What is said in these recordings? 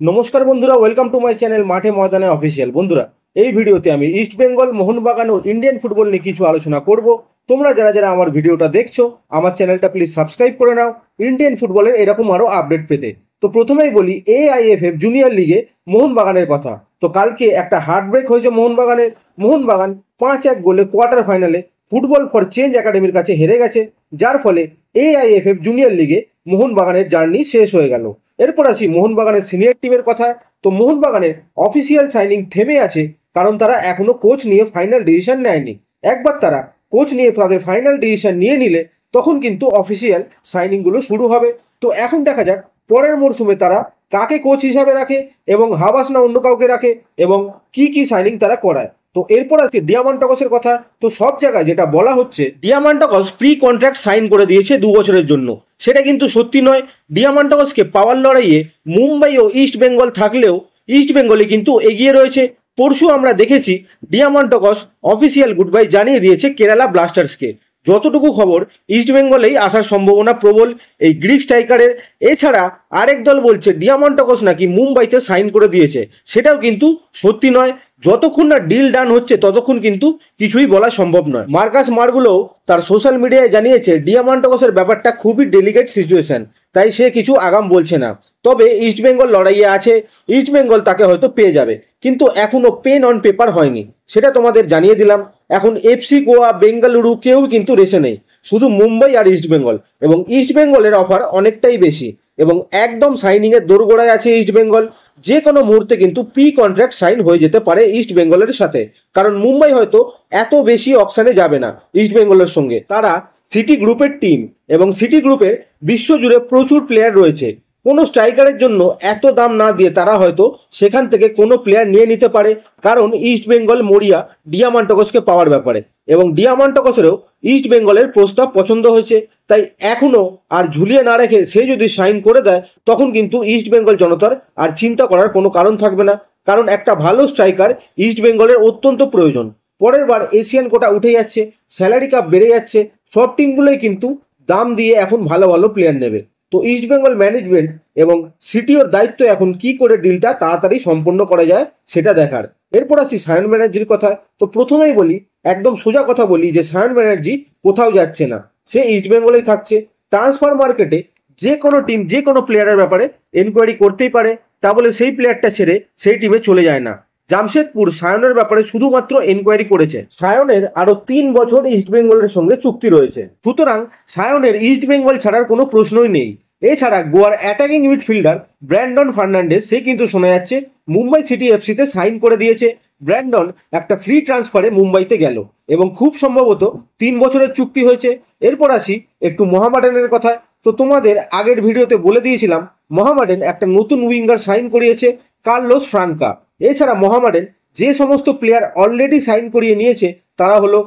নমস্কার বন্ধুরা, welcome to my channel মাঠে ময়দানে অফিসিয়াল। বন্ধুরা, এই ভিডিওতে আমি ইস্ট বেঙ্গল, মোহনবাগান ও ইন্ডিয়ান ফুটবল নিয়ে কিছু আলোচনা করব। তোমরা যারা যারা আমার ভিডিওটা দেখছো, আমার চ্যানেলটা প্লিজ সাবস্ক্রাইব করে নাও ইন্ডিয়ান ফুটবলের এরকম আরও আপডেট পেতে। তো প্রথমেই বলি AIFF জুনিয়র লিগে মোহনবাগানের কথা। তো কালকে একটা হার্ট ব্রেক হয়েছে মোহনবাগানের। মোহনবাগান 5-1 গোলে কোয়ার্টার ফাইনালে ফুটবল ফর চেঞ্জ একাডেমির কাছে হেরে গেছে, যার ফলে AIFF জুনিয়র লিগে মোহনবাগানের জার্নি শেষ হয়ে গেল। এরপর আসি মোহনবাগানের সিনিয়র টিমের কথা। তো মোহনবাগানের অফিসিয়াল সাইনিং থেমে আছে, কারণ তারা এখনো কোচ নিয়ে ফাইনাল ডিসিশন নেয়নি। একবার তারা কোচ নিয়ে তাদের ফাইনাল ডিসিশন নিয়ে নিলে তখন কিন্তু অফিসিয়াল সাইনিংগুলো শুরু হবে। তো এখন দেখা যাক পরের মরশুমে তারা কাকে কোচ হিসাবে রাখে এবং হাবাস না অন্য কাউকে রাখে এবং কি সাইনিং তারা করায়। তো এরপর আসছে ডিয়ামান্টাকসের কথা। তো সব জায়গায় যেটা বলা হচ্ছে, ডিয়ামান্টাকস প্রি কন্ট্রাক্ট সাইন করে দিয়েছে 2 বছরের জন্য। সেটা কিন্তু সত্যি নয়। ডিয়ামান্টাকসকে পাওয়ার লড়াইয়ে মুম্বাই ও ইস্ট বেঙ্গল থাকলেও ইস্ট বেঙ্গলই কিন্তু এগিয়ে রয়েছে। পরশু আমরা দেখেছি ডিয়ামান্টাকস অফিসিয়াল গুড বাই জানিয়ে দিয়েছে কেরালা ব্লাস্টার্সকে। যতটুকু খবর, ইস্ট বেঙ্গলেই আসার সম্ভাবনা প্রবল এই গ্রিক স্ট্রাইকারের। এছাড়া আরেক দল বলছে ডিয়ামান্টাকস নাকি মুম্বাইতে সাইন করে দিয়েছে। সেটাও কিন্তু সত্যি নয়। যতক্ষণ না ডিল ডান হচ্ছে ততক্ষণ কিন্তু কিছুই বলা সম্ভব নয়। মার্কাস মার্গুলো তার সোশ্যাল মিডিয়ায় জানিয়েছে ডিয়ামান্টাকসের ব্যাপারটা খুবই ডেলিকেট সিচুয়েশন, তাই সে কিছু আগাম বলছে না। তবে ইস্ট বেঙ্গল লড়াইয়ে আছে, ইস্ট বেঙ্গল তাকে হয়তো পেয়ে যাবে, কিন্তু এখনো পেন অন পেপার হয়নি, সেটা তোমাদের জানিয়ে দিলাম। এখন FC গোয়া, বেঙ্গালুরু কেউ কিন্তু রেসে নেই, শুধু মুম্বাই আর ইস্ট বেঙ্গল। এবং ইস্ট বেঙ্গলের অফার অনেকটাই বেশি এবং একদম সাইনিংয়ের দোরগোড়ায় আছে ইস্ট বেঙ্গল। যে কোনো মুহূর্তে কিন্তু প্রি কন্ট্রাক্ট সাইন হয়ে যেতে পারে ইস্ট বেঙ্গলের সাথে, কারণ মুম্বাই হয়তো এত বেশি অপশানে যাবে না ইস্ট বেঙ্গলের সঙ্গে। তারা সিটি গ্রুপের টিম এবং সিটি গ্রুপে বিশ্বজুড়ে প্রচুর প্লেয়ার রয়েছে। কোনো স্ট্রাইকারের জন্য এত দাম না দিয়ে তারা হয়তো সেখান থেকে কোনো প্লেয়ার নিয়ে নিতে পারে, কারণ ইস্ট বেঙ্গল মরিয়া ডিয়ামান্টাকসকে পাওয়ার ব্যাপারে এবং ডিয়ামান্টাকসেরও ইস্ট বেঙ্গলের প্রস্তাব পছন্দ হয়েছে। তাই এখনো আর ঝুলিয়ে না রেখে সে যদি সাইন করে দেয় তখন কিন্তু ইস্ট বেঙ্গল জনতার আর চিন্তা করার কোনো কারণ থাকবে না, কারণ একটা ভালো স্ট্রাইকার ইস্ট বেঙ্গলের অত্যন্ত প্রয়োজন। পরের বার এশিয়ান কোটা উঠে যাচ্ছে, স্যালারি কাপ বেড়ে যাচ্ছে, সব টিমগুলোই কিন্তু দাম দিয়ে এখন ভালো ভালো প্লেয়ার নেবে। তো ইস্ট বেঙ্গল ম্যানেজমেন্ট এবং সিটিওর দায়িত্ব এখন কি করে ডিলটা তাড়াতাড়ি সম্পন্ন করা যায় সেটা দেখার। এরপর আসি সায়ন ব্যানার্জির কথা। তো প্রথমেই বলি, একদম সোজা কথা বলি যে সায়ন ব্যানার্জি কোথাও যাচ্ছে না, সে ইস্ট বেঙ্গলেই থাকছে। ট্রান্সফার মার্কেটে যে কোনো টিম যে কোনো প্লেয়ারের ব্যাপারে এনকোয়ারি করতেই পারে, তা বলে সেই প্লেয়ারটা ছেড়ে সেই টিমে চলে যায় না। জামশেদপুর সায়নের ব্যাপারে শুধুমাত্র এনকোয়ারি করেছে। সায়নের আরো 3 বছর ইস্ট বেঙ্গলের সঙ্গে চুক্তি রয়েছে, সুতরাং সায়নের ইস্ট বেঙ্গল ছাড়ার কোনো প্রশ্নই নেই। এছাড়া গোয়ার অ্যাটাকিং মিডফিল্ডার ব্র্যান্ডন ফার্নান্ডেজ, সে কিন্তু শোনা যাচ্ছে মুম্বাই সিটি FCতে সাইন করে দিয়েছে। ব্র্যান্ডন একটা ফ্রি ট্রান্সফারে মুম্বাইতে গেল এবং খুব সম্ভবত 3 বছরের চুক্তি হয়েছে। এরপর আসি একটু মোহামেডানের কথা। তো তোমাদের আগের ভিডিওতে বলে দিয়েছিলাম মোহামেডান একটা নতুন উইঙ্গার সাইন করিয়েছে, কার্লোস ফ্রাঙ্কা। এছাড়া মোহামেডান যে সমস্ত প্লেয়ার অলরেডি সাইন করিয়ে নিয়েছে তারা হলো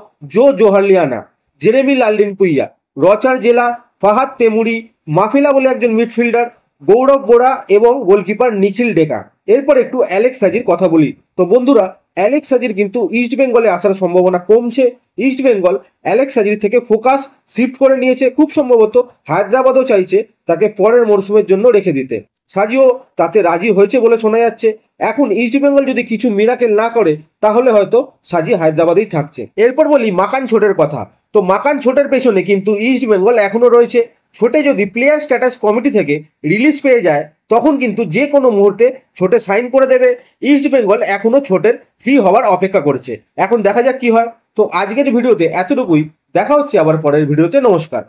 জোহারলিয়ানা, জেরেমি লালডিন পুইয়া, রচার জেলা, ফাহাদ তেমুরি, মাফিলা বলে একজন মিডফিল্ডার, গৌরব বোরা এবং গোলকিপার নিখিল ডেকা। এরপর একটু অ্যালেক্স সাজির কথা বলি। তো বন্ধুরা, অ্যালেক্স সাজির কিন্তু ইস্ট বেঙ্গলে আসার সম্ভাবনা কমছে। ইস্ট বেঙ্গল অ্যালেক্স সাজির থেকে ফোকাস শিফট করে নিয়েছে। খুব সম্ভবত হায়দ্রাবাদও চাইছে তাকে পরের মরশুমের জন্য রেখে দিতে। সাজিও তাতে রাজি হয়েছে বলে শোনা যাচ্ছে। এখন ইস্ট বেঙ্গল যদি কিছু মিরাকেল না করে তাহলে হয়তো সাজি হায়দ্রাবাদেই থাকছে। এরপর বলি মাকান ছোটের কথা। তো মাকান ছোটের পেছনে কিন্তু ইস্ট বেঙ্গল এখনো রয়েছে। ছোটে যদি প্লেয়ার স্ট্যাটাস কমিটি থেকে রিলিজ পেয়ে যায় তখন কিন্তু যে কোনো মুহূর্তে ছোটে সাইন করে দেবে। ইস্ট বেঙ্গল এখনো ছোটের ফ্রি হওয়ার অপেক্ষা করছে, এখন দেখা যাক কি হয়। তো আজকের ভিডিওতে এতটুকুই, দেখা হচ্ছে আবার পরের ভিডিওতে। নমস্কার।